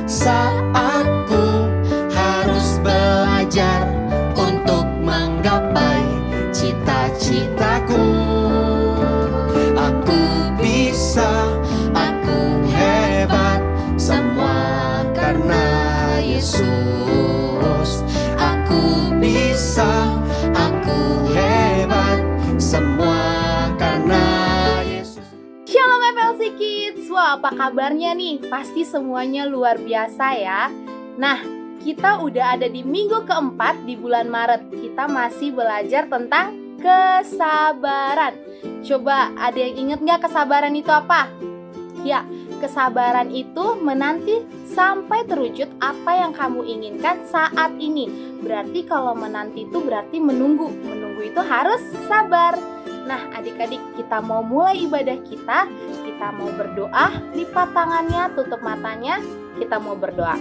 saat ku harus belajar untuk menggapai cita-citaku. Aku bisa, aku hebat, semua karena Yesus. Aku bisa, aku hebat, semua karena Yesus. Shalom FLC Kids, wah apa kabarnya nih? Pasti semuanya luar biasa ya. Nah, kita udah ada di minggu keempat di bulan Maret. Kita masih belajar tentang kesabaran. Coba ada yang inget gak kesabaran itu apa? Ya, kesabaran itu menanti sampai terwujud apa yang kamu inginkan saat ini. Berarti kalau menanti itu berarti menunggu. Menunggu itu harus sabar. Nah, adik-adik, kita mau mulai ibadah kita mau berdoa, lipat tangannya, tutup matanya, kita mau berdoa.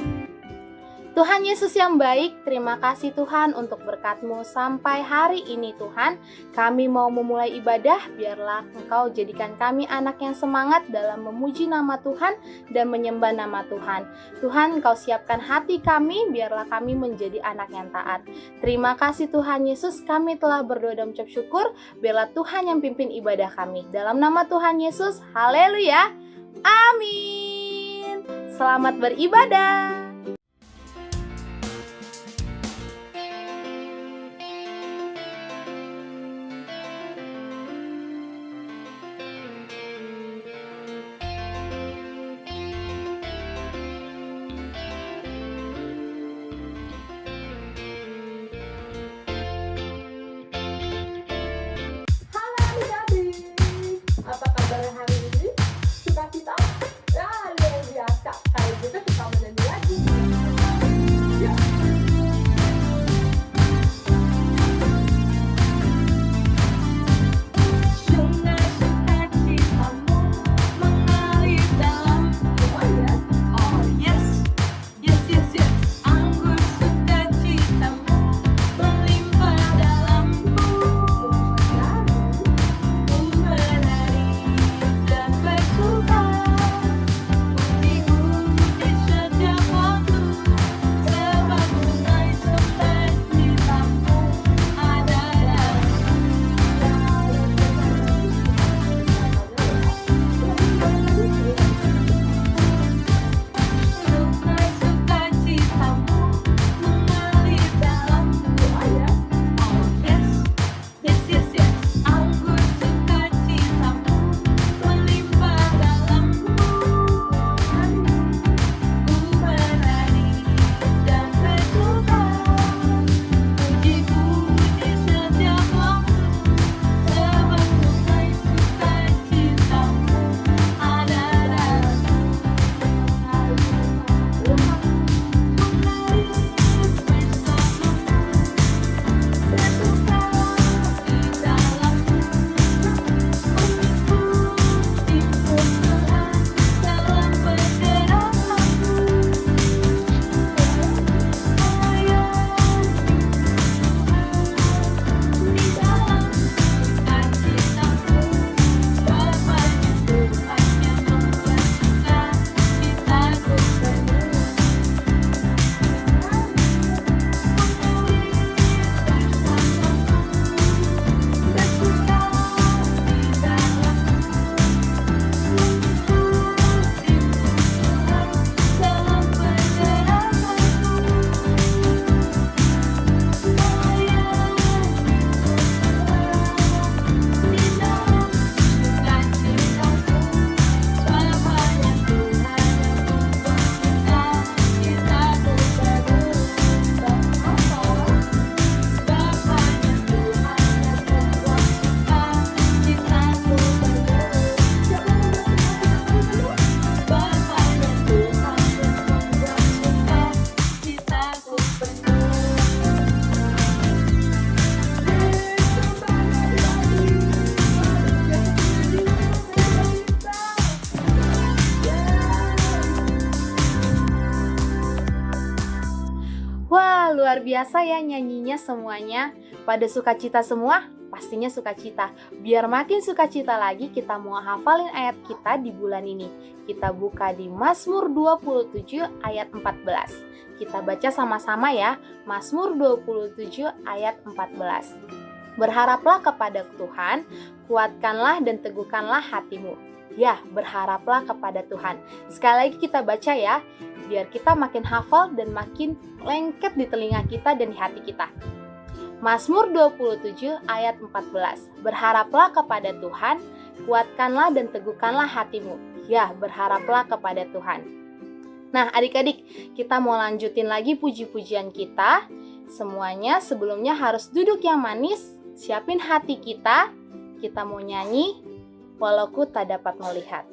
Tuhan Yesus yang baik, terima kasih Tuhan untuk berkat-Mu sampai hari ini Tuhan. Kami mau memulai ibadah, biarlah Engkau jadikan kami anak yang semangat dalam memuji nama Tuhan dan menyembah nama Tuhan. Tuhan, Engkau siapkan hati kami, biarlah kami menjadi anak yang taat. Terima kasih Tuhan Yesus, kami telah berdoa dan mengucap syukur, biarlah Tuhan yang pimpin ibadah kami. Dalam nama Tuhan Yesus, haleluya, amin. Selamat beribadah. Apa kabar hari ini? Sukacita? Ya, luar biasa. Kalau gitu kita menyanyi lagi. Ya. Sungai sukacitamu mengalir dalamku. Oh yes. Anggur sukacitamu melimpah dalamku. Luar biasa ya nyanyinya semuanya. Pada sukacita semua? Pastinya sukacita. Biar makin sukacita lagi, kita mau hafalin ayat kita di bulan ini. Kita buka di Mazmur 27 ayat 14. Kita baca sama-sama ya. Mazmur 27 ayat 14. Berharaplah kepada Tuhan, kuatkanlah dan teguhkanlah hatimu. Ya, berharaplah kepada Tuhan. Sekali lagi kita baca ya, biar kita makin hafal dan makin lengket di telinga kita dan di hati kita. Mazmur 27 ayat 14. Berharaplah kepada Tuhan, kuatkanlah dan teguhkanlah hatimu. Ya, berharaplah kepada Tuhan. Nah, adik-adik, kita mau lanjutin lagi puji-pujian kita. Semuanya sebelumnya harus duduk yang manis, siapin hati kita. Kita mau nyanyi, walau ku tak dapat melihat.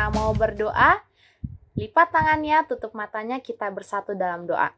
Mau berdoa, lipat tangannya, tutup matanya, kita bersatu dalam doa.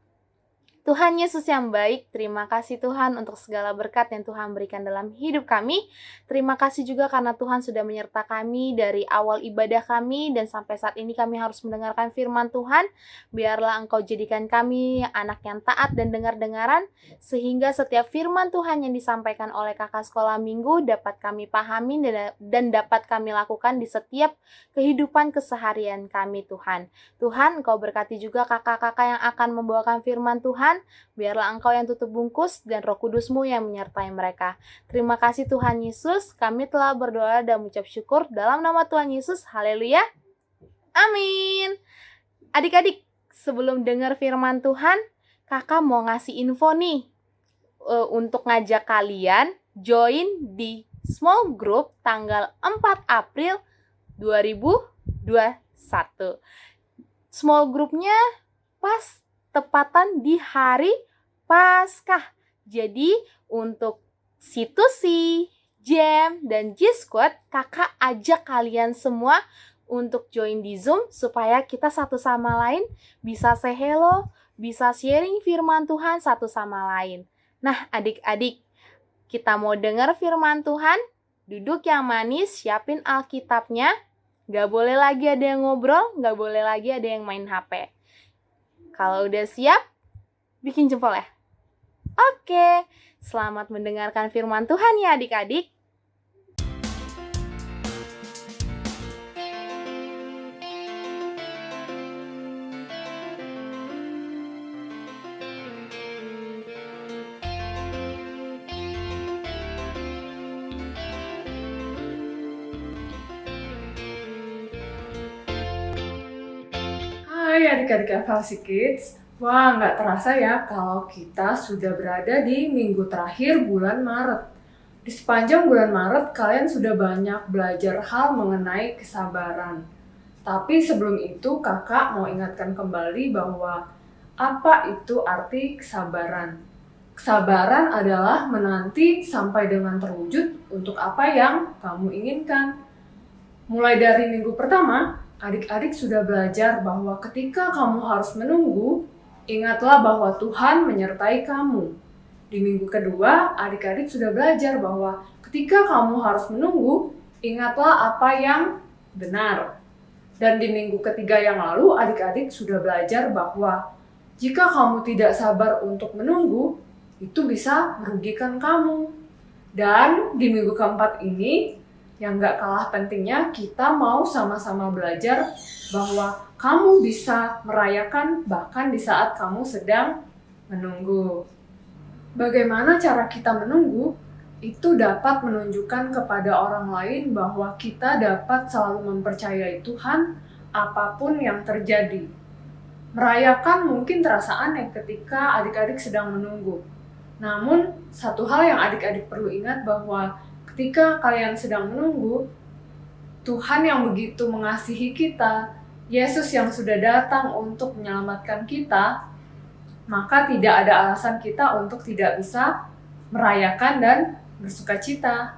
Tuhan Yesus yang baik, terima kasih Tuhan untuk segala berkat yang Tuhan berikan dalam hidup kami. Terima kasih juga karena Tuhan sudah menyertai kami dari awal ibadah kami dan sampai saat ini kami harus mendengarkan firman Tuhan. Biarlah Engkau jadikan kami anak yang taat dan dengar-dengaran, sehingga setiap firman Tuhan yang disampaikan oleh kakak sekolah minggu dapat kami pahami dan dapat kami lakukan di setiap kehidupan keseharian kami Tuhan. Tuhan, Engkau berkati juga kakak-kakak yang akan membawakan firman Tuhan. Biarlah Engkau yang tutup bungkus dan Roh Kudus-Mu yang menyertai mereka. Terima kasih Tuhan Yesus, kami telah berdoa dan mengucap syukur dalam nama Tuhan Yesus. Haleluya. Amin. Adik-adik, sebelum dengar firman Tuhan, kakak mau ngasih info nih untuk ngajak kalian join di small group tanggal 4 April 2021. Small groupnya pas tepatan di hari Paskah. Jadi untuk Situsi, Jam, dan G-Squad, kakak ajak kalian semua untuk join di Zoom supaya kita satu sama lain bisa say hello, bisa sharing firman Tuhan satu sama lain. Nah, adik-adik, kita mau dengar firman Tuhan? Duduk yang manis, siapin Alkitabnya. Gak boleh lagi ada yang ngobrol, gak boleh lagi ada yang main HP. Kalau udah siap, bikin jempol ya. Oke, selamat mendengarkan firman Tuhan ya adik-adik. Hai adik-adik FLC Kids. Wah, nggak terasa ya kalau kita sudah berada di minggu terakhir bulan Maret. Di sepanjang bulan Maret, kalian sudah banyak belajar hal mengenai kesabaran. Tapi sebelum itu, kakak mau ingatkan kembali bahwa apa itu arti kesabaran. Kesabaran adalah menanti sampai dengan terwujud untuk apa yang kamu inginkan. Mulai dari minggu pertama, adik-adik sudah belajar bahwa ketika kamu harus menunggu, ingatlah bahwa Tuhan menyertai kamu. Di minggu kedua, adik-adik sudah belajar bahwa ketika kamu harus menunggu, ingatlah apa yang benar. Dan di minggu ketiga yang lalu, adik-adik sudah belajar bahwa jika kamu tidak sabar untuk menunggu, itu bisa merugikan kamu. Dan di minggu keempat ini, yang gak kalah pentingnya, kita mau sama-sama belajar bahwa kamu bisa merayakan bahkan di saat kamu sedang menunggu. Bagaimana cara kita menunggu? Itu dapat menunjukkan kepada orang lain bahwa kita dapat selalu mempercayai Tuhan apapun yang terjadi. Merayakan mungkin terasa aneh ketika adik-adik sedang menunggu. Namun, satu hal yang adik-adik perlu ingat bahwa ketika kalian sedang menunggu, Tuhan yang begitu mengasihi kita, Yesus yang sudah datang untuk menyelamatkan kita, maka tidak ada alasan kita untuk tidak bisa merayakan dan bersukacita.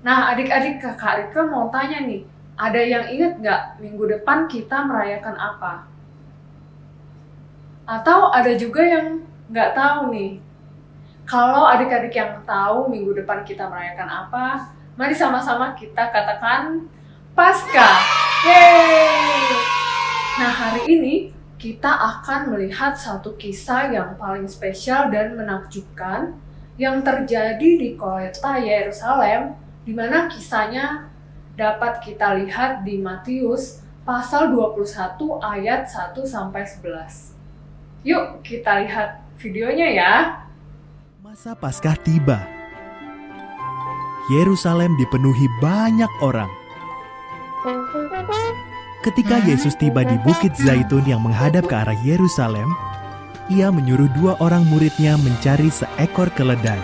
Nah, adik-adik, kakak Rika mau tanya nih, ada yang ingat nggak minggu depan kita merayakan apa? Atau ada juga yang nggak tahu nih? Kalau adik-adik yang tahu minggu depan kita merayakan apa, mari sama-sama kita katakan Paskah. Yeay! Nah, hari ini kita akan melihat satu kisah yang paling spesial dan menakjubkan yang terjadi di kota Yerusalem, di mana kisahnya dapat kita lihat di Matius pasal 21 ayat 1-11. Yuk kita lihat videonya ya. Masa Paskah tiba. Yerusalem dipenuhi banyak orang. Ketika Yesus tiba di Bukit Zaitun yang menghadap ke arah Yerusalem, ia menyuruh 2 orang muridnya mencari seekor keledai.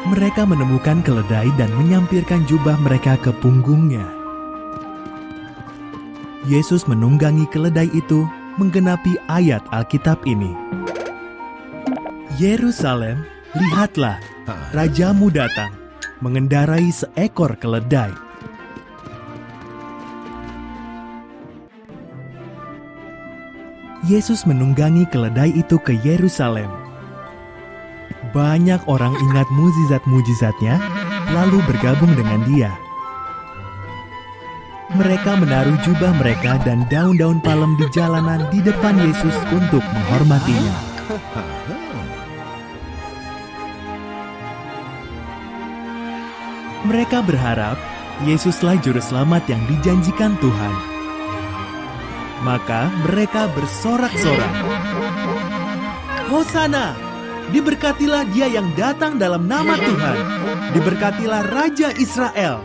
Mereka menemukan keledai dan menyampirkan jubah mereka ke punggungnya. Yesus menunggangi keledai itu menggenapi ayat Alkitab ini. Yerusalem, Lihatlah, rajamu datang, mengendarai seekor keledai. Yesus menunggangi keledai itu ke Yerusalem. Banyak orang ingat mukjizat-mukjizatnya, lalu bergabung dengan dia. Mereka menaruh jubah mereka dan daun-daun palem di jalanan di depan Yesus untuk menghormatinya. Mereka berharap Yesuslah juru selamat yang dijanjikan Tuhan. Maka mereka bersorak-sorak, "Hosana! Diberkatilah dia yang datang dalam nama Tuhan. Diberkatilah Raja Israel."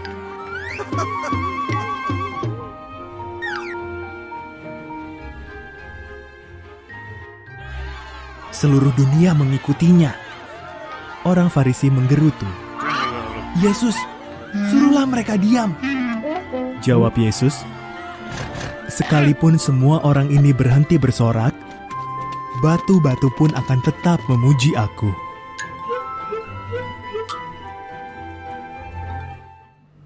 Seluruh dunia mengikutinya. Orang Farisi menggerutu, "Yesus, suruhlah mereka diam." Jawab Yesus, "Sekalipun semua orang ini berhenti bersorak, batu-batu pun akan tetap memuji Aku."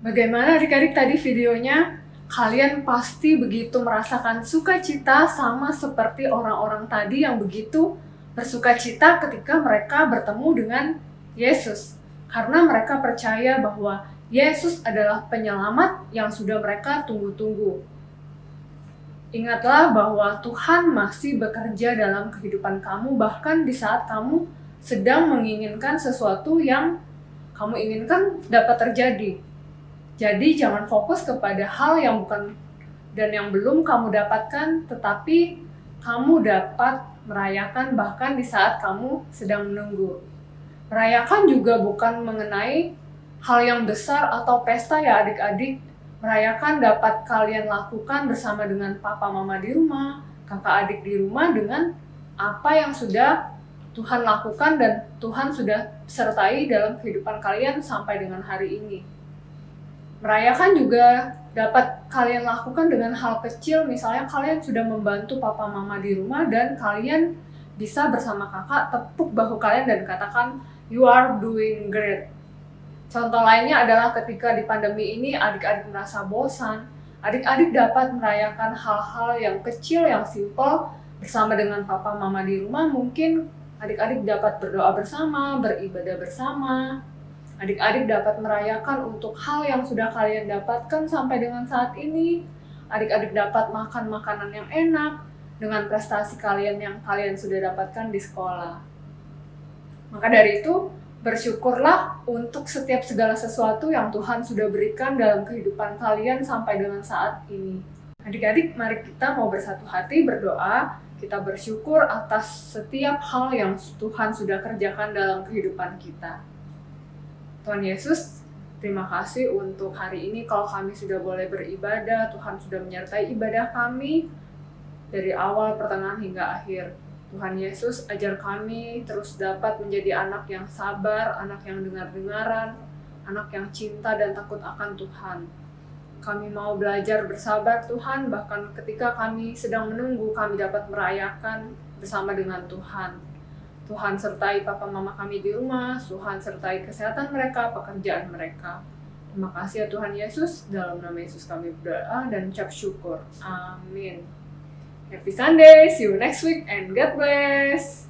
Bagaimana adik-adik tadi videonya? Kalian pasti begitu merasakan sukacita sama seperti orang-orang tadi yang begitu bersukacita ketika mereka bertemu dengan Yesus. Karena mereka percaya bahwa Yesus adalah penyelamat yang sudah mereka tunggu-tunggu. Ingatlah bahwa Tuhan masih bekerja dalam kehidupan kamu, bahkan di saat kamu sedang menginginkan sesuatu yang kamu inginkan dapat terjadi. Jadi jangan fokus kepada hal yang bukan dan yang belum kamu dapatkan, tetapi kamu dapat merayakan bahkan di saat kamu sedang menunggu. Merayakan juga bukan mengenai hal yang besar atau pesta ya adik-adik. Merayakan dapat kalian lakukan bersama dengan papa mama di rumah, kakak adik di rumah dengan apa yang sudah Tuhan lakukan dan Tuhan sudah sertai dalam kehidupan kalian sampai dengan hari ini. Merayakan juga dapat kalian lakukan dengan hal kecil, misalnya kalian sudah membantu papa mama di rumah dan kalian bisa bersama kakak tepuk bahu kalian dan katakan, "You are doing great." Contoh lainnya adalah ketika di pandemi ini adik-adik merasa bosan, adik-adik dapat merayakan hal-hal yang kecil, yang simple bersama dengan papa mama di rumah. Mungkin adik-adik dapat berdoa bersama, beribadah bersama. Adik-adik dapat merayakan untuk hal yang sudah kalian dapatkan sampai dengan saat ini. Adik-adik dapat makan makanan yang enak dengan prestasi kalian yang kalian sudah dapatkan di sekolah. Maka dari itu, bersyukurlah untuk setiap segala sesuatu yang Tuhan sudah berikan dalam kehidupan kalian sampai dengan saat ini. Adik-adik, mari kita mau bersatu hati berdoa. Kita bersyukur atas setiap hal yang Tuhan sudah kerjakan dalam kehidupan kita. Tuhan Yesus, terima kasih untuk hari ini kalau kami sudah boleh beribadah. Tuhan sudah menyertai ibadah kami dari awal, pertengahan, hingga akhir. Tuhan Yesus, ajar kami terus dapat menjadi anak yang sabar, anak yang dengar-dengaran, anak yang cinta dan takut akan Tuhan. Kami mau belajar bersabar Tuhan, bahkan ketika kami sedang menunggu, kami dapat merayakan bersama dengan Tuhan. Tuhan sertai papa mama kami di rumah, Tuhan sertai kesehatan mereka, pekerjaan mereka. Terima kasih ya Tuhan Yesus, dalam nama Yesus kami berdoa dan ucap syukur. Amin. Happy Sunday, see you next week and God bless.